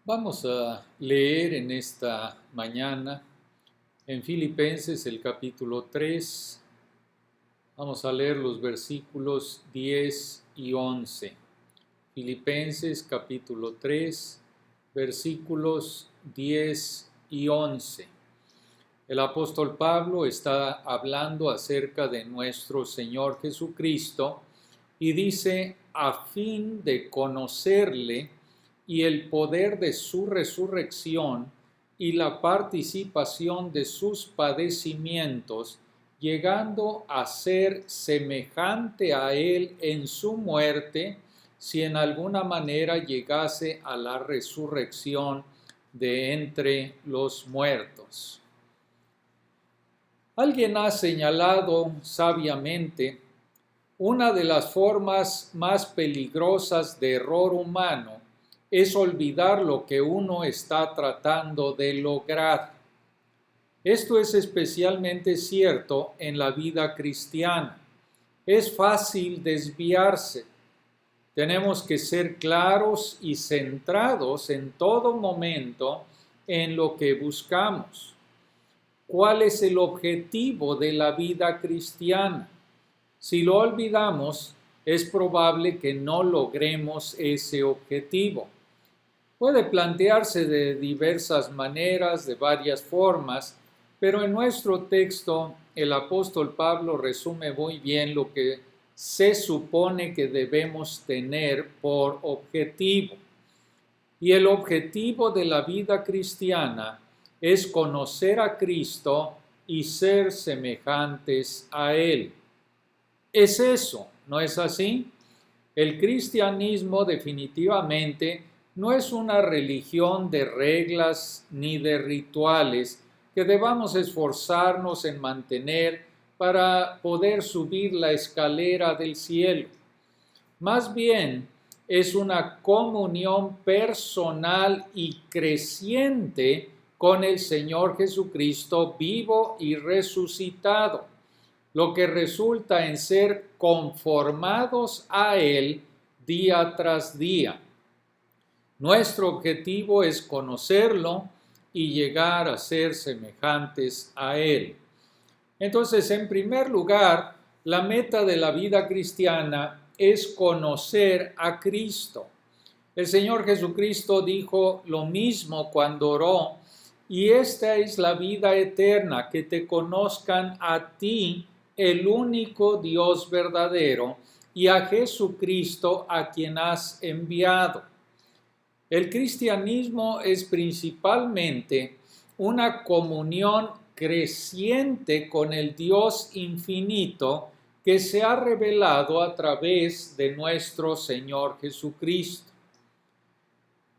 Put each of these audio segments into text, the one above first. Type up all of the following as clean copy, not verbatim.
Vamos a leer en esta mañana en Filipenses el capítulo 3. Vamos a leer los versículos 10 y 11. Filipenses capítulo 3, versículos 10 y 11. El apóstol Pablo está hablando acerca de nuestro Señor Jesucristo y dice: a fin de conocerle y el poder de su resurrección y la participación de sus padecimientos, llegando a ser semejante a él en su muerte, si en alguna manera llegase a la resurrección de entre los muertos. Alguien ha señalado sabiamente: una de las formas más peligrosas de error humano es olvidar lo que uno está tratando de lograr. Esto es especialmente cierto en la vida cristiana. Es fácil desviarse. Tenemos que ser claros y centrados en todo momento en lo que buscamos. ¿Cuál es el objetivo de la vida cristiana? Si lo olvidamos, es probable que no logremos ese objetivo. Puede plantearse de diversas maneras, de varias formas, pero en nuestro texto el apóstol Pablo resume muy bien lo que se supone que debemos tener por objetivo. Y el objetivo de la vida cristiana es conocer a Cristo y ser semejantes a Él. Es eso, ¿no es así? El cristianismo definitivamente no es una religión de reglas ni de rituales que debamos esforzarnos en mantener para poder subir la escalera del cielo. Más bien, es una comunión personal y creciente con el Señor Jesucristo vivo y resucitado, lo que resulta en ser conformados a Él día tras día. Nuestro objetivo es conocerlo y llegar a ser semejantes a Él. Entonces, en primer lugar, la meta de la vida cristiana es conocer a Cristo. El Señor Jesucristo dijo lo mismo cuando oró: y esta es la vida eterna, que te conozcan a ti, el único Dios verdadero, y a Jesucristo a quien has enviado. El cristianismo es principalmente una comunión creciente con el Dios infinito que se ha revelado a través de nuestro Señor Jesucristo.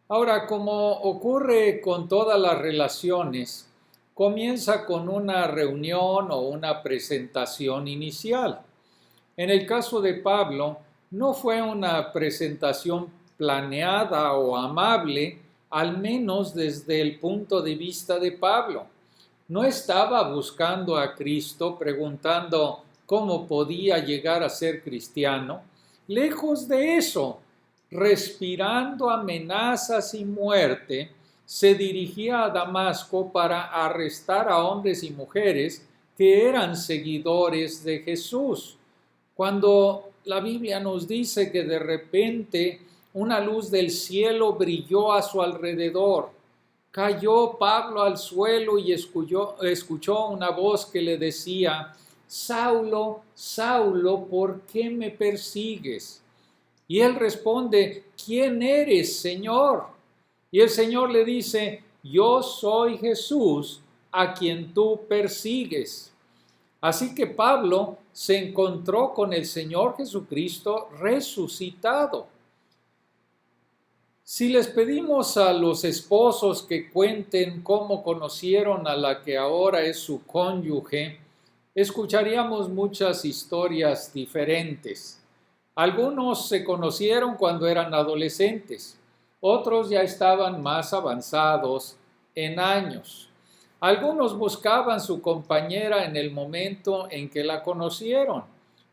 Ahora, como ocurre con todas las relaciones, comienza con una reunión o una presentación inicial. En el caso de Pablo, no fue una presentación planeada o amable, al menos desde el punto de vista de Pablo. No estaba buscando a Cristo, preguntando cómo podía llegar a ser cristiano. Lejos de eso, respirando amenazas y muerte, se dirigía a Damasco para arrestar a hombres y mujeres que eran seguidores de Jesús. Cuando la Biblia nos dice que de repente una luz del cielo brilló a su alrededor, cayó Pablo al suelo y escuchó una voz que le decía: Saulo, Saulo, ¿por qué me persigues? Y él responde: ¿quién eres, Señor? Y el Señor le dice: yo soy Jesús, a quien tú persigues. Así que Pablo se encontró con el Señor Jesucristo resucitado. Si les pedimos a los esposos que cuenten cómo conocieron a la que ahora es su cónyuge, escucharíamos muchas historias diferentes. Algunos se conocieron cuando eran adolescentes, otros ya estaban más avanzados en años. Algunos buscaban su compañera en el momento en que la conocieron,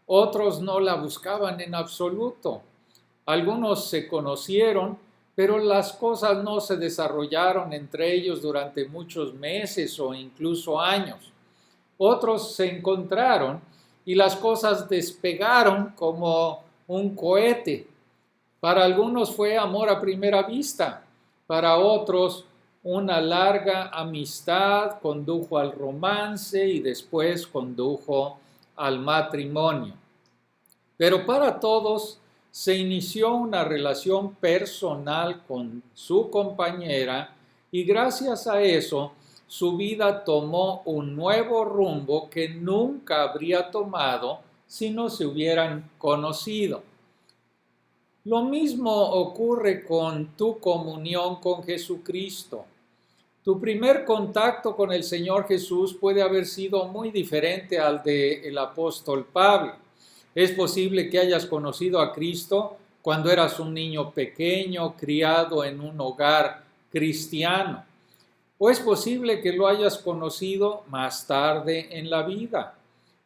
otros no la buscaban en absoluto. Algunos se conocieron pero las cosas no se desarrollaron entre ellos durante muchos meses o incluso años. Otros se encontraron y las cosas despegaron como un cohete. Para algunos fue amor a primera vista, para otros una larga amistad condujo al romance y después condujo al matrimonio. Pero para todos se inició una relación personal con su compañera y gracias a eso su vida tomó un nuevo rumbo que nunca habría tomado si no se hubieran conocido. Lo mismo ocurre con tu comunión con Jesucristo. Tu primer contacto con el Señor Jesús puede haber sido muy diferente al del apóstol Pablo. Es posible que hayas conocido a Cristo cuando eras un niño pequeño, criado en un hogar cristiano. O es posible que lo hayas conocido más tarde en la vida.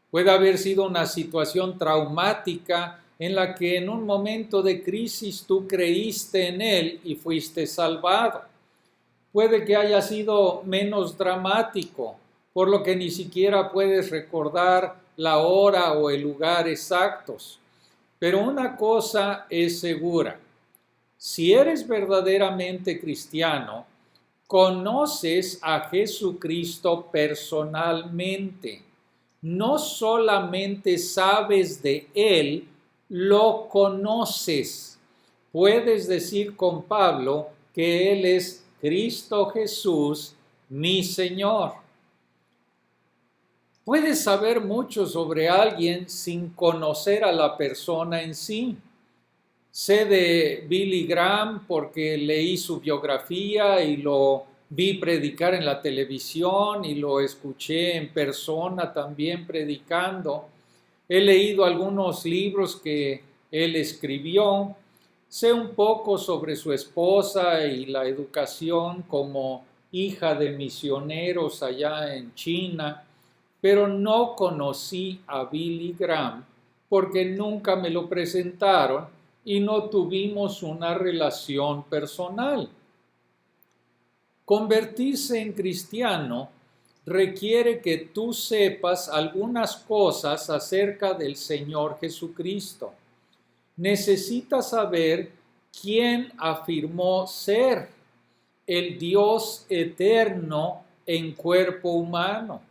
Puede haber sido una situación traumática en la que en un momento de crisis tú creíste en Él y fuiste salvado. Puede que haya sido menos dramático, por lo que ni siquiera puedes recordar la hora o el lugar exactos. Pero una cosa es segura: si eres verdaderamente cristiano, conoces a Jesucristo personalmente. No solamente sabes de Él, lo conoces. Puedes decir con Pablo que Él es Cristo Jesús, mi Señor. Puedes saber mucho sobre alguien sin conocer a la persona en sí. Sé de Billy Graham porque leí su biografía y lo vi predicar en la televisión y lo escuché en persona también predicando. He leído algunos libros que él escribió. Sé un poco sobre su esposa y la educación como hija de misioneros allá en China, pero no conocí a Billy Graham porque nunca me lo presentaron y no tuvimos una relación personal. Convertirse en cristiano requiere que tú sepas algunas cosas acerca del Señor Jesucristo. Necesitas saber quién afirmó ser el Dios eterno en cuerpo humano.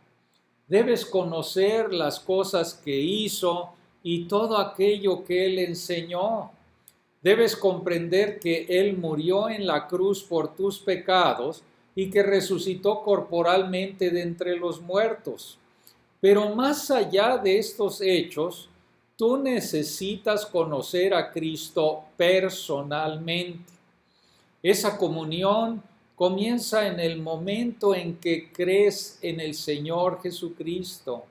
Debes conocer las cosas que hizo y todo aquello que Él enseñó. Debes comprender que Él murió en la cruz por tus pecados y que resucitó corporalmente de entre los muertos. Pero más allá de estos hechos, tú necesitas conocer a Cristo personalmente. Esa comunión comienza en el momento en que crees en el Señor Jesucristo,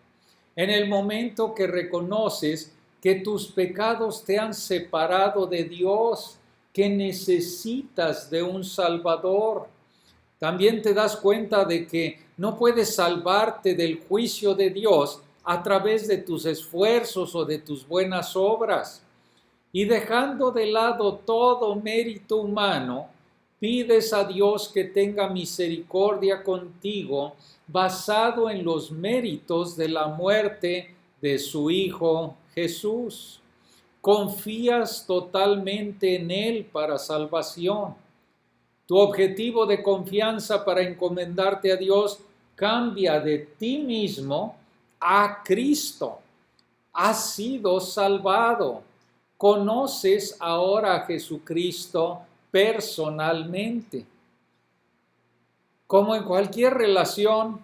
en el momento que reconoces que tus pecados te han separado de Dios, que necesitas de un Salvador. También te das cuenta de que no puedes salvarte del juicio de Dios a través de tus esfuerzos o de tus buenas obras. Y dejando de lado todo mérito humano, pides a Dios que tenga misericordia contigo, basado en los méritos de la muerte de su Hijo Jesús. Confías totalmente en Él para salvación. Tu objetivo de confianza para encomendarte a Dios cambia de ti mismo a Cristo. Has sido salvado. Conoces ahora a Jesucristo personalmente. Como en cualquier relación,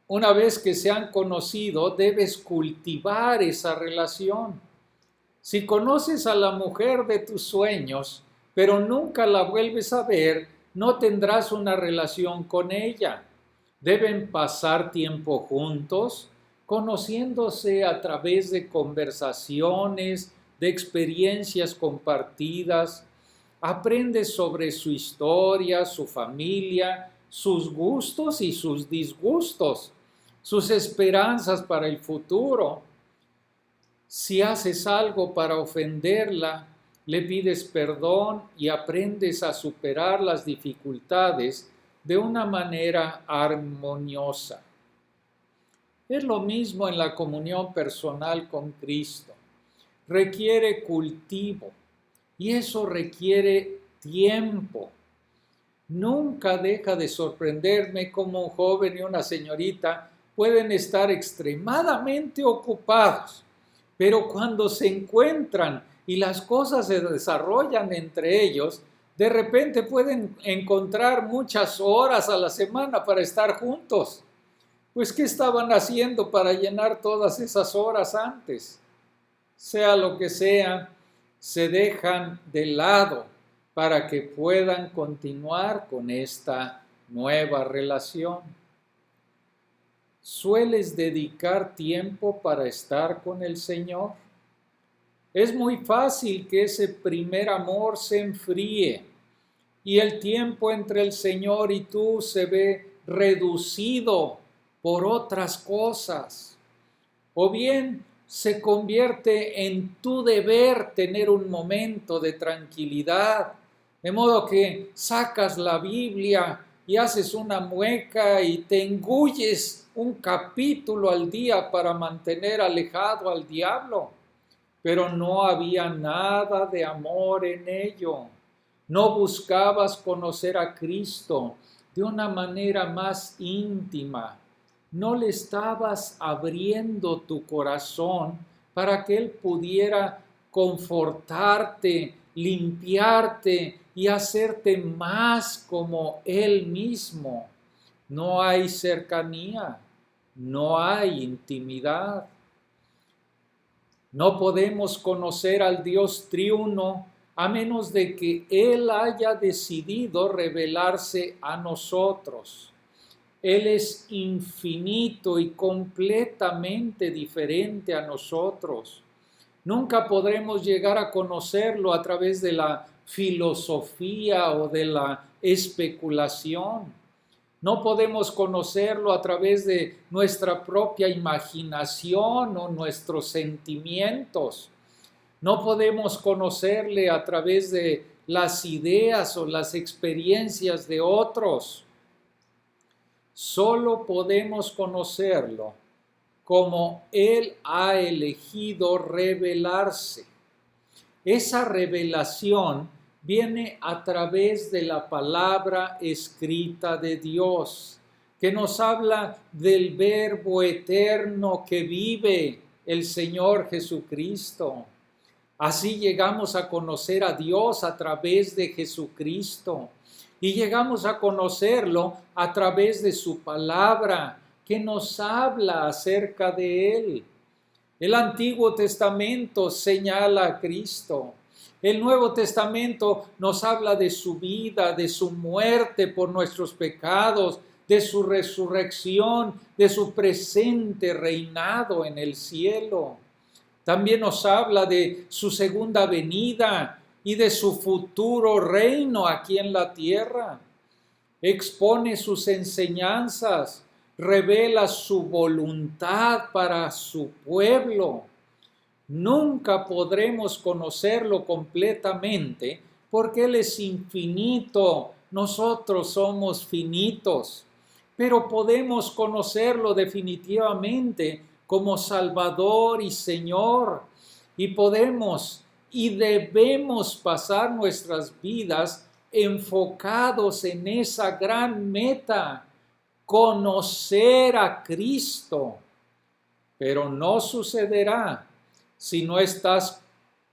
una vez que se han conocido, debes cultivar esa relación. Si conoces a la mujer de tus sueños, pero nunca la vuelves a ver, no tendrás una relación con ella. Deben pasar tiempo juntos, conociéndose a través de conversaciones, de experiencias compartidas. Aprendes sobre su historia, su familia, sus gustos y sus disgustos, sus esperanzas para el futuro. Si haces algo para ofenderla, le pides perdón y aprendes a superar las dificultades de una manera armoniosa. Es lo mismo en la comunión personal con Cristo. Requiere cultivo y eso requiere tiempo. Nunca deja de sorprenderme cómo un joven y una señorita pueden estar extremadamente ocupados, pero cuando se encuentran y las cosas se desarrollan entre ellos, de repente pueden encontrar muchas horas a la semana para estar juntos. Pues, ¿qué estaban haciendo para llenar todas esas horas antes? Sea lo que sea, se dejan de lado para que puedan continuar con esta nueva relación. ¿Sueles dedicar tiempo para estar con el Señor? Es muy fácil que ese primer amor se enfríe y el tiempo entre el Señor y tú se ve reducido por otras cosas. O bien se convierte en tu deber tener un momento de tranquilidad, de modo que sacas la Biblia y haces una mueca y te engulles un capítulo al día para mantener alejado al diablo. Pero no había nada de amor en ello. No buscabas conocer a Cristo de una manera más íntima. No le estabas abriendo tu corazón para que Él pudiera confortarte, limpiarte y hacerte más como Él mismo. No hay cercanía, no hay intimidad. No podemos conocer al Dios triuno a menos de que Él haya decidido revelarse a nosotros. Él es infinito y completamente diferente a nosotros. Nunca podremos llegar a conocerlo a través de la filosofía o de la especulación. No podemos conocerlo a través de nuestra propia imaginación o nuestros sentimientos. No podemos conocerle a través de las ideas o las experiencias de otros. Solo podemos conocerlo como Él ha elegido revelarse. Esa revelación viene a través de la palabra escrita de Dios, que nos habla del Verbo eterno que vive, el Señor Jesucristo. Así llegamos a conocer a Dios a través de Jesucristo y llegamos a conocerlo a través de su palabra, que nos habla acerca de Él. El Antiguo Testamento señala a Cristo. El Nuevo Testamento nos habla de su vida, de su muerte por nuestros pecados, de su resurrección, de su presente reinado en el cielo. También nos habla de su segunda venida y de su futuro reino aquí en la tierra. Expone sus enseñanzas, revela su voluntad para su pueblo. Nunca podremos conocerlo completamente porque Él es infinito, nosotros somos finitos, pero podemos conocerlo definitivamente como Salvador y Señor, y podemos y debemos pasar nuestras vidas enfocados en esa gran meta, conocer a Cristo. Pero no sucederá si no estás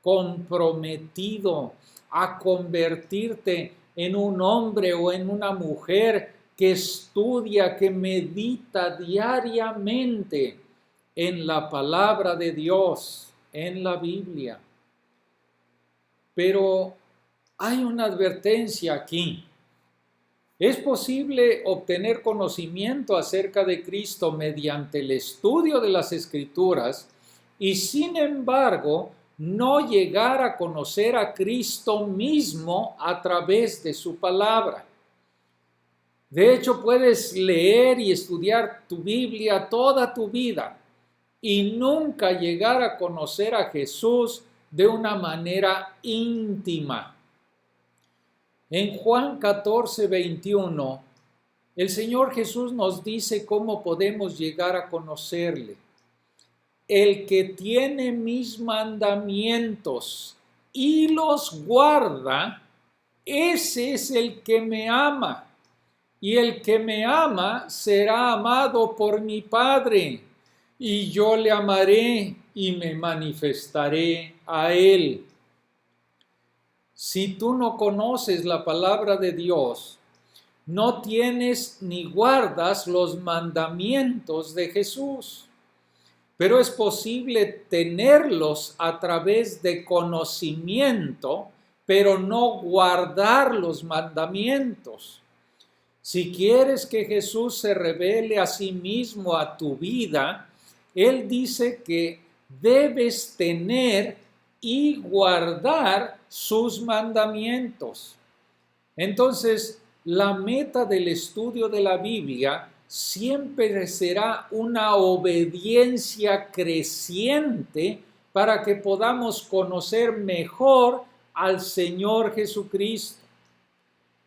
comprometido a convertirte en un hombre o en una mujer que estudia, que medita diariamente en la palabra de Dios, en la Biblia. Pero hay una advertencia aquí. Es posible obtener conocimiento acerca de Cristo mediante el estudio de las Escrituras y, sin embargo, no llegar a conocer a Cristo mismo a través de su palabra. De hecho, puedes leer y estudiar tu Biblia toda tu vida y nunca llegar a conocer a Jesús de una manera íntima. En Juan 14:21, el Señor Jesús nos dice cómo podemos llegar a conocerle. El que tiene mis mandamientos y los guarda, ese es el que me ama. Y el que me ama será amado por mi Padre, y yo le amaré y me manifestaré a él. Si tú no conoces la palabra de Dios, no tienes ni guardas los mandamientos de Jesús. Pero es posible tenerlos a través de conocimiento, pero no guardar los mandamientos. Si quieres que Jesús se revele a sí mismo a tu vida, Él dice que debes tener y guardar sus mandamientos. Entonces, la meta del estudio de la Biblia siempre será una obediencia creciente para que podamos conocer mejor al Señor Jesucristo.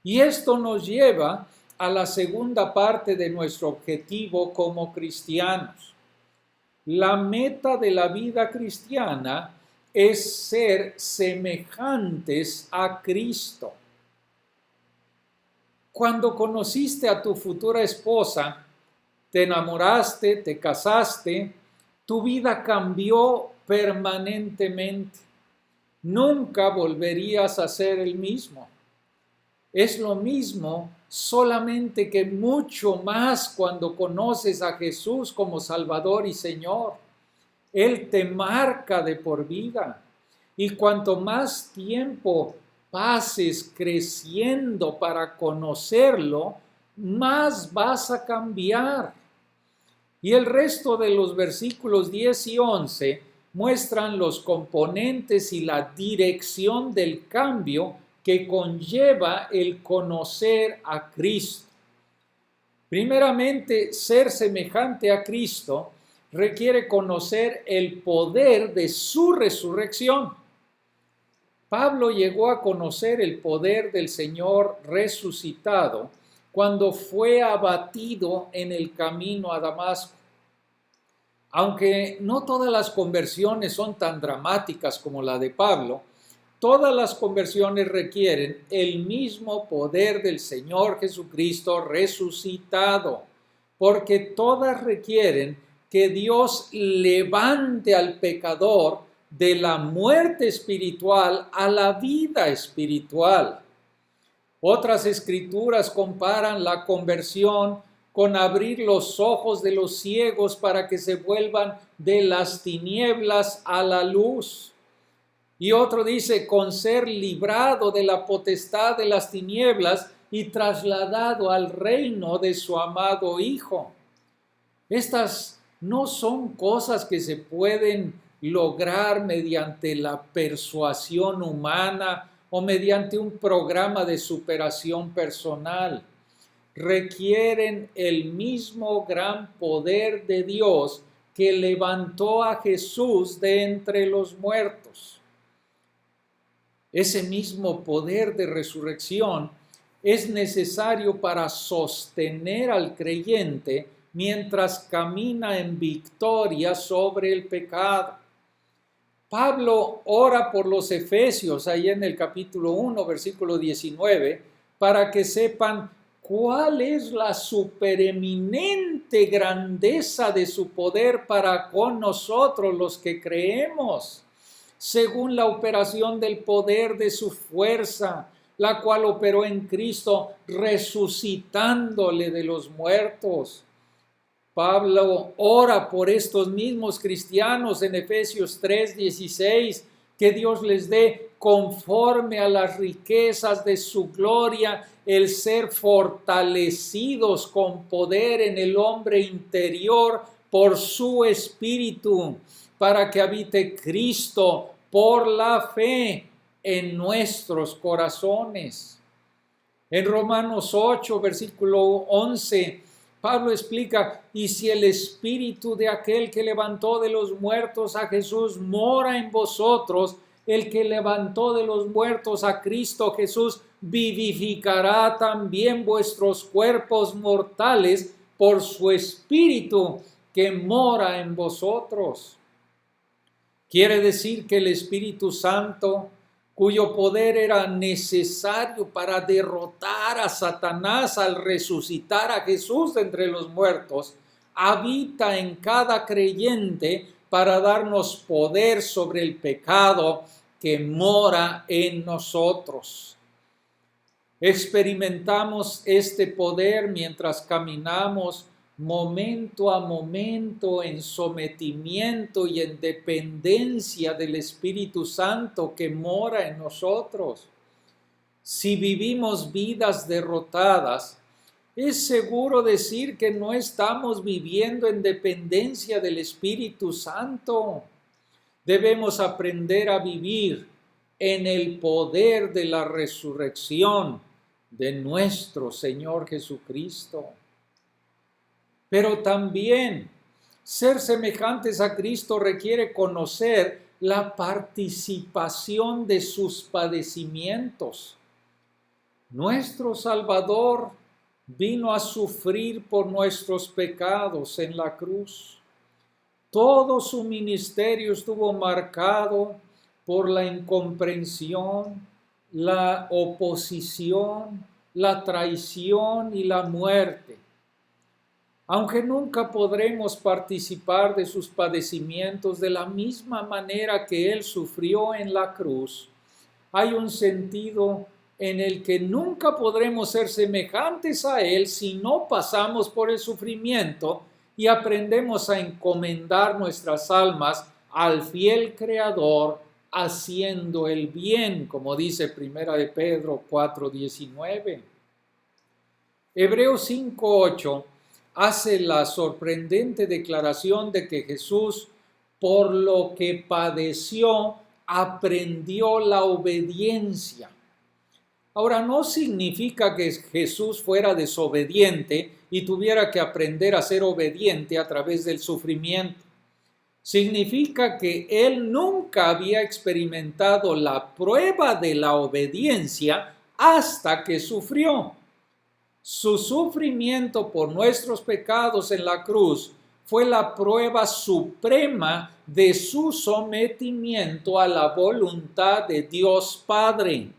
Y esto nos lleva a la segunda parte de nuestro objetivo como cristianos. La meta de la vida cristiana es ser semejantes a Cristo. Cuando conociste a tu futura esposa, te enamoraste, te casaste, tu vida cambió permanentemente. Nunca volverías a ser el mismo. Es lo mismo, solamente que mucho más cuando conoces a Jesús como Salvador y Señor. Él te marca de por vida. Y cuanto más tiempo pases creciendo para conocerlo, más vas a cambiar. Y el resto de los versículos 10 y 11 muestran los componentes y la dirección del cambio que conlleva el conocer a Cristo. Primeramente, ser semejante a Cristo requiere conocer el poder de su resurrección. Pablo llegó a conocer el poder del Señor resucitado cuando fue abatido en el camino a Damasco. Aunque no todas las conversiones son tan dramáticas como la de Pablo, todas las conversiones requieren el mismo poder del Señor Jesucristo resucitado, porque todas requieren que Dios levante al pecador de la muerte espiritual a la vida espiritual. Otras escrituras comparan la conversión con abrir los ojos de los ciegos para que se vuelvan de las tinieblas a la luz. Y otro dice, con ser librado de la potestad de las tinieblas y trasladado al reino de su amado Hijo. Estas no son cosas que se pueden lograr mediante la persuasión humana o mediante un programa de superación personal. Requieren el mismo gran poder de Dios que levantó a Jesús de entre los muertos. Ese mismo poder de resurrección es necesario para sostener al creyente mientras camina en victoria sobre el pecado. Pablo ora por los efesios, ahí en el capítulo 1, versículo 19, para que sepan cuál es la supereminente grandeza de su poder para con nosotros los que creemos, según la operación del poder de su fuerza, la cual operó en Cristo, resucitándole de los muertos. Pablo ora por estos mismos cristianos en Efesios 3:16, que Dios les dé conforme a las riquezas de su gloria, el ser fortalecidos con poder en el hombre interior por su espíritu, para que habite Cristo por la fe en nuestros corazones. En Romanos 8, versículo 11, Pablo explica, y si el espíritu de aquel que levantó de los muertos a Jesús mora en vosotros, el que levantó de los muertos a Cristo Jesús, vivificará también vuestros cuerpos mortales por su Espíritu que mora en vosotros. Quiere decir que el Espíritu Santo, cuyo poder era necesario para derrotar a Satanás al resucitar a Jesús de entre los muertos, habita en cada creyente para darnos poder sobre el pecado que mora en nosotros. Experimentamos este poder mientras caminamos momento a momento en sometimiento y en dependencia del Espíritu Santo que mora en nosotros. Si vivimos vidas derrotadas, es seguro decir que no estamos viviendo en dependencia del Espíritu Santo. Debemos aprender a vivir en el poder de la resurrección de nuestro Señor Jesucristo. Pero también ser semejantes a Cristo requiere conocer la participación de sus padecimientos. Nuestro Salvador vino a sufrir por nuestros pecados en la cruz. Todo su ministerio estuvo marcado por la incomprensión, la oposición, la traición y la muerte. Aunque nunca podremos participar de sus padecimientos de la misma manera que Él sufrió en la cruz, hay un sentido en el que nunca podremos ser semejantes a Él si no pasamos por el sufrimiento y aprendemos a encomendar nuestras almas al fiel Creador, haciendo el bien, como dice 1 de Pedro 4:19. Hebreos 5:8 hace la sorprendente declaración de que Jesús, por lo que padeció, aprendió la obediencia. Ahora, no significa que Jesús fuera desobediente y tuviera que aprender a ser obediente a través del sufrimiento. Significa que Él nunca había experimentado la prueba de la obediencia hasta que sufrió. Su sufrimiento por nuestros pecados en la cruz fue la prueba suprema de su sometimiento a la voluntad de Dios Padre.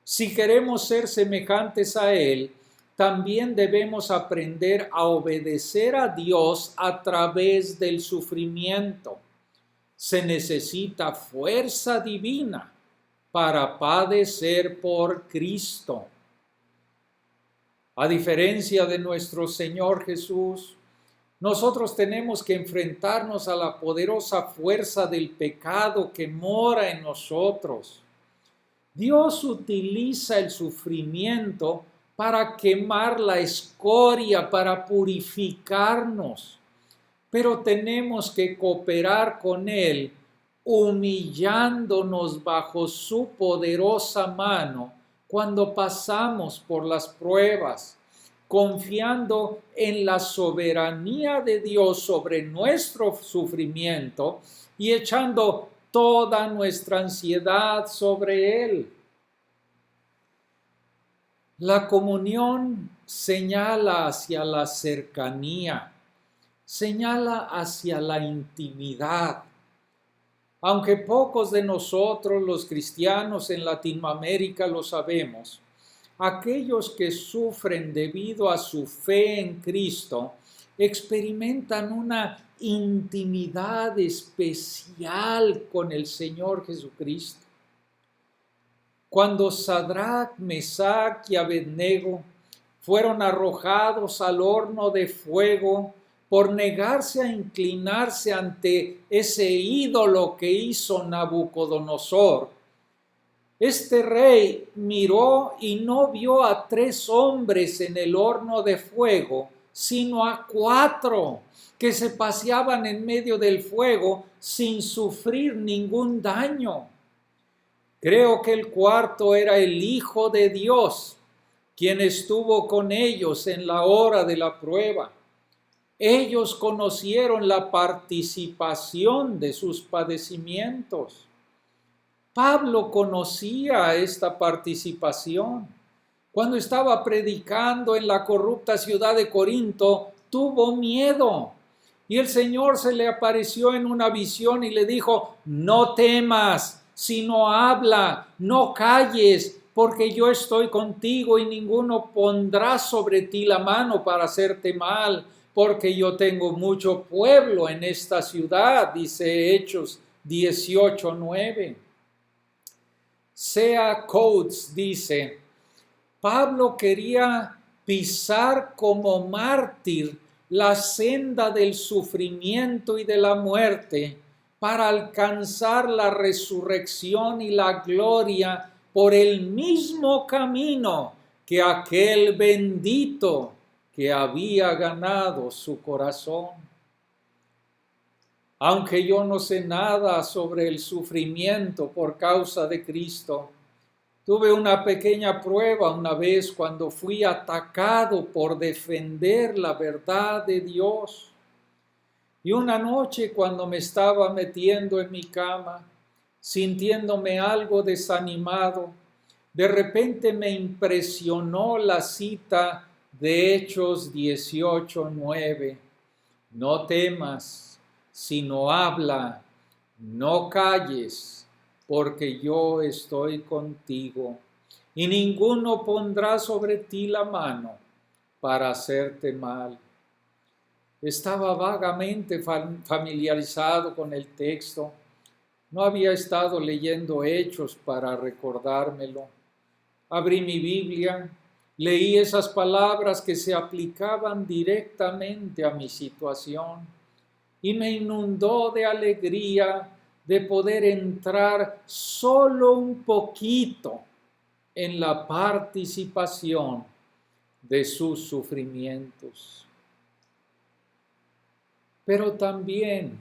Si queremos ser semejantes a Él, también debemos aprender a obedecer a Dios a través del sufrimiento. Se necesita fuerza divina para padecer por Cristo. A diferencia de nuestro Señor Jesús, nosotros tenemos que enfrentarnos a la poderosa fuerza del pecado que mora en nosotros. Dios utiliza el sufrimiento para quemar la escoria, para purificarnos, pero tenemos que cooperar con Él, humillándonos bajo su poderosa mano cuando pasamos por las pruebas, confiando en la soberanía de Dios sobre nuestro sufrimiento y echando toda nuestra ansiedad sobre Él. La comunión señala hacia la cercanía, señala hacia la intimidad. Aunque pocos de nosotros, los cristianos en Latinoamérica, lo sabemos, aquellos que sufren debido a su fe en Cristo experimentan una intimidad especial con el Señor Jesucristo. Cuando Sadrach, Mesach y Abednego fueron arrojados al horno de fuego por negarse a inclinarse ante ese ídolo que hizo Nabucodonosor, este rey miró y no vio a 3 hombres en el horno de fuego, sino a 4 que se paseaban en medio del fuego sin sufrir ningún daño. Creo que el cuarto era el Hijo de Dios, quien estuvo con ellos en la hora de la prueba. Ellos conocieron la participación de sus padecimientos. Pablo conocía esta participación. Cuando estaba predicando en la corrupta ciudad de Corinto, tuvo miedo. Y el Señor se le apareció en una visión y le dijo: no temas, sino habla, no calles, porque yo estoy contigo y ninguno pondrá sobre ti la mano para hacerte mal, porque yo tengo mucho pueblo en esta ciudad, dice Hechos 18:9. Sea Coates dice: Pablo quería pisar como mártir la senda del sufrimiento y de la muerte para alcanzar la resurrección y la gloria por el mismo camino que aquel bendito que había ganado su corazón. Aunque yo no sé nada sobre el sufrimiento por causa de Cristo, tuve una pequeña prueba una vez cuando fui atacado por defender la verdad de Dios. Y una noche, cuando me estaba metiendo en mi cama, sintiéndome algo desanimado, de repente me impresionó la cita de Hechos 18:9. No temas, sino habla, no calles, porque yo estoy contigo, y ninguno pondrá sobre ti la mano para hacerte mal. Estaba vagamente familiarizado con el texto. No había estado leyendo Hechos para recordármelo. Abrí mi Biblia, leí esas palabras que se aplicaban directamente a mi situación y me inundó de alegría de poder entrar solo un poquito en la participación de sus sufrimientos. Pero también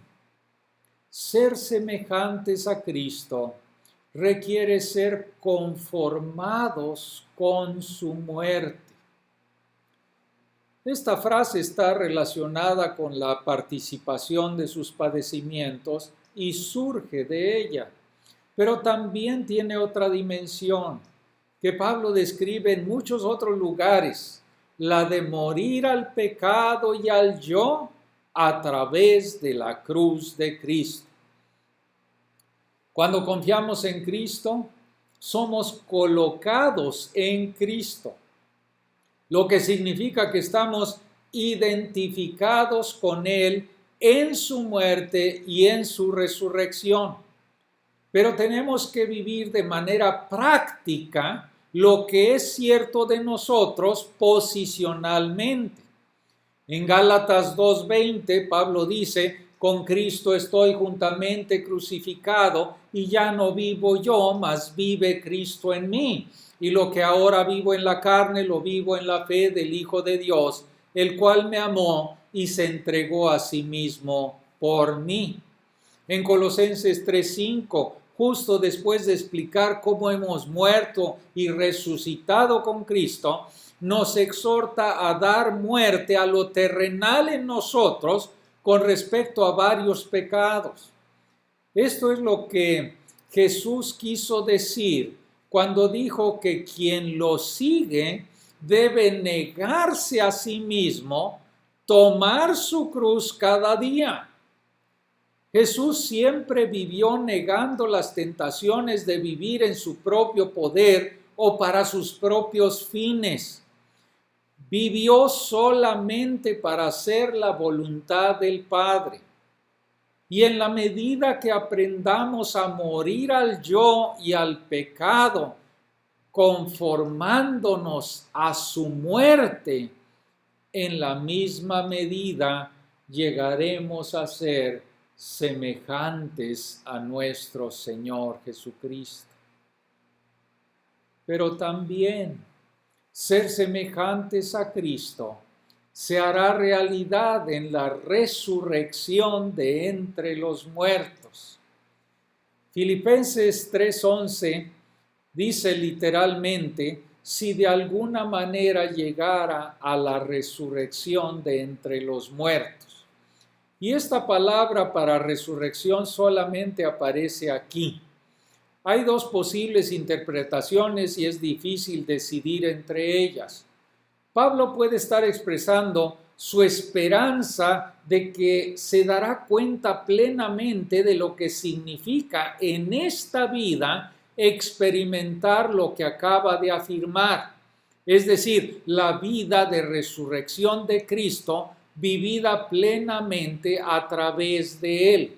ser semejantes a Cristo requiere ser conformados con su muerte. Esta frase está relacionada con la participación de sus padecimientos y surge de ella, pero también tiene otra dimensión que Pablo describe en muchos otros lugares, la de morir al pecado y al yo a través de la cruz de Cristo. Cuando confiamos en Cristo, somos colocados en Cristo, lo que significa que estamos identificados con Él en su muerte y en su resurrección. Pero tenemos que vivir de manera práctica lo que es cierto de nosotros posicionalmente. En Gálatas 2:20, Pablo dice: con Cristo estoy juntamente crucificado, y ya no vivo yo, mas vive Cristo en mí. Y lo que ahora vivo en la carne, lo vivo en la fe del Hijo de Dios, el cual me amó y se entregó a sí mismo por mí. En Colosenses 3:5, justo después de explicar cómo hemos muerto y resucitado con Cristo, nos exhorta a dar muerte a lo terrenal en nosotros con respecto a varios pecados. Esto es lo que Jesús quiso decir cuando dijo que quien lo sigue debe negarse a sí mismo, tomar su cruz cada día. Jesús siempre vivió negando las tentaciones de vivir en su propio poder o para sus propios fines. Vivió solamente para hacer la voluntad del Padre. Y en la medida que aprendamos a morir al yo y al pecado, conformándonos a su muerte, en la misma medida llegaremos a ser semejantes a nuestro Señor Jesucristo. Pero también ser semejantes a Cristo se hará realidad en la resurrección de entre los muertos. Filipenses 3:11 dice literalmente: si de alguna manera llegara a la resurrección de entre los muertos. Y esta palabra para resurrección solamente aparece aquí. Hay dos posibles interpretaciones y es difícil decidir entre ellas. Pablo puede estar expresando su esperanza de que se dará cuenta plenamente de lo que significa en esta vida experimentar lo que acaba de afirmar, es decir, la vida de resurrección de Cristo vivida plenamente a través de Él,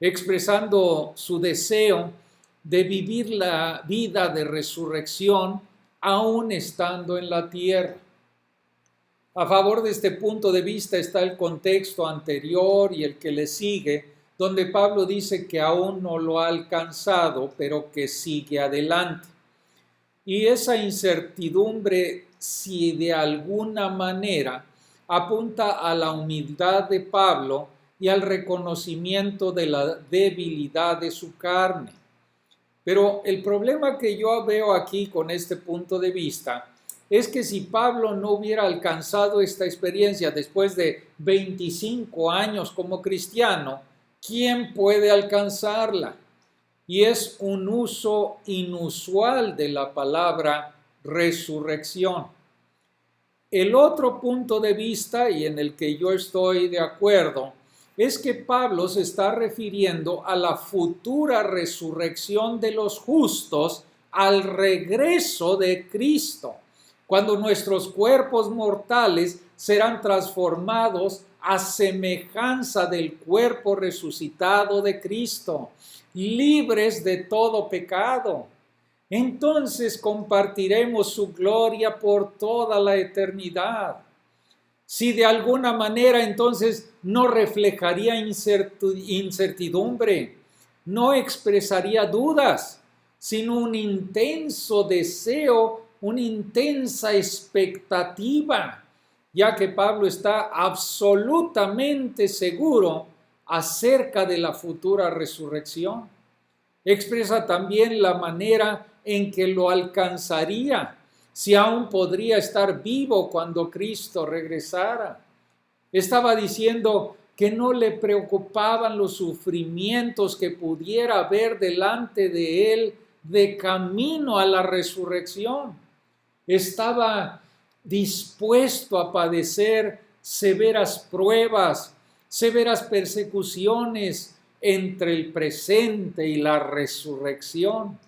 expresando su deseo de vivir la vida de resurrección aún estando en la tierra. A favor de este punto de vista está el contexto anterior y el que le sigue, donde Pablo dice que aún no lo ha alcanzado, pero que sigue adelante. Y esa incertidumbre, si de alguna manera apunta a la humildad de Pablo y al reconocimiento de la debilidad de su carne. Pero el problema que yo veo aquí con este punto de vista es que si Pablo no hubiera alcanzado esta experiencia después de 25 años como cristiano, ¿quién puede alcanzarla? Y es un uso inusual de la palabra resurrección. El otro punto de vista, y en el que yo estoy de acuerdo, es que Pablo se está refiriendo a la futura resurrección de los justos al regreso de Cristo, cuando nuestros cuerpos mortales serán transformados a semejanza del cuerpo resucitado de Cristo, libres de todo pecado. Entonces compartiremos su gloria por toda la eternidad. Si de alguna manera entonces no reflejaría incertidumbre, no expresaría dudas, sino un intenso deseo, una intensa expectativa, ya que Pablo está absolutamente seguro acerca de la futura resurrección. Expresa también la manera en que lo alcanzaría, si aún podría estar vivo cuando Cristo regresara. Estaba diciendo que no le preocupaban los sufrimientos que pudiera haber delante de él de camino a la resurrección. Estaba dispuesto a padecer severas pruebas, severas persecuciones entre el presente y la resurrección.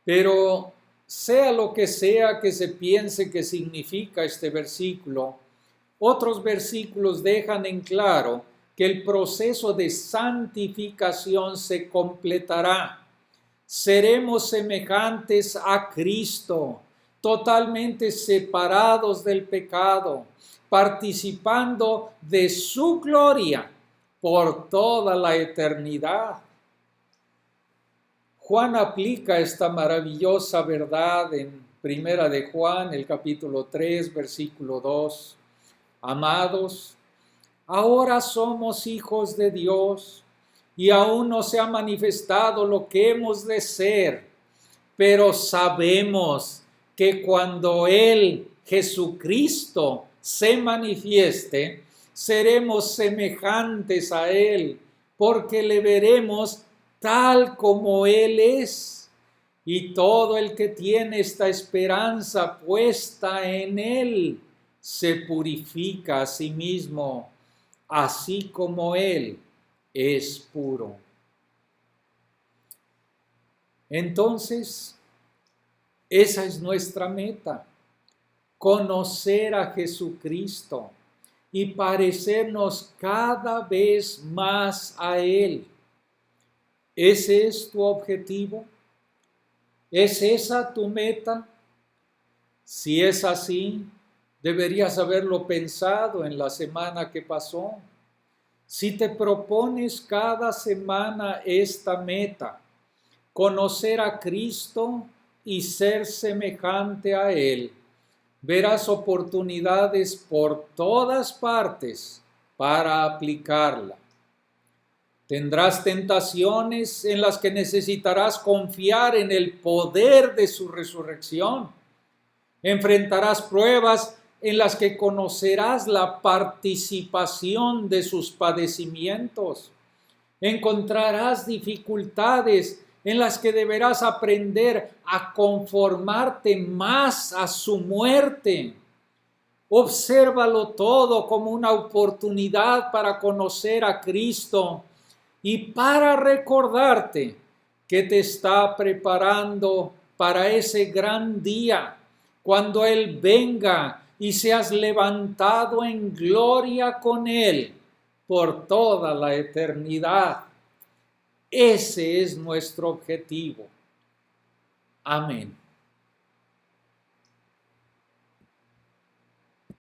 Pero sea lo que sea que se piense que significa este versículo, otros versículos dejan en claro que el proceso de santificación se completará. Seremos semejantes a Cristo, totalmente separados del pecado, participando de su gloria por toda la eternidad. Juan aplica esta maravillosa verdad en Primera de Juan, el capítulo 3, versículo 2. Amados, ahora somos hijos de Dios y aún no se ha manifestado lo que hemos de ser, pero sabemos que cuando Él, Jesucristo, se manifieste, seremos semejantes a Él, porque le veremos tal como Él es. Y todo el que tiene esta esperanza puesta en Él, se purifica a sí mismo, así como Él es puro. Entonces, esa es nuestra meta, conocer a Jesucristo y parecernos cada vez más a Él. ¿Ese es tu objetivo? ¿Es esa tu meta? Si es así, deberías haberlo pensado en la semana que pasó. Si te propones cada semana esta meta, conocer a Cristo y ser semejante a Él, verás oportunidades por todas partes para aplicarla. Tendrás tentaciones en las que necesitarás confiar en el poder de su resurrección. Enfrentarás pruebas en las que conocerás la participación de sus padecimientos. Encontrarás dificultades en las que deberás aprender a conformarte más a su muerte. Obsérvalo todo como una oportunidad para conocer a Cristo y para recordarte que te está preparando para ese gran día, cuando Él venga y seas levantado en gloria con Él por toda la eternidad. Ese es nuestro objetivo. Amén.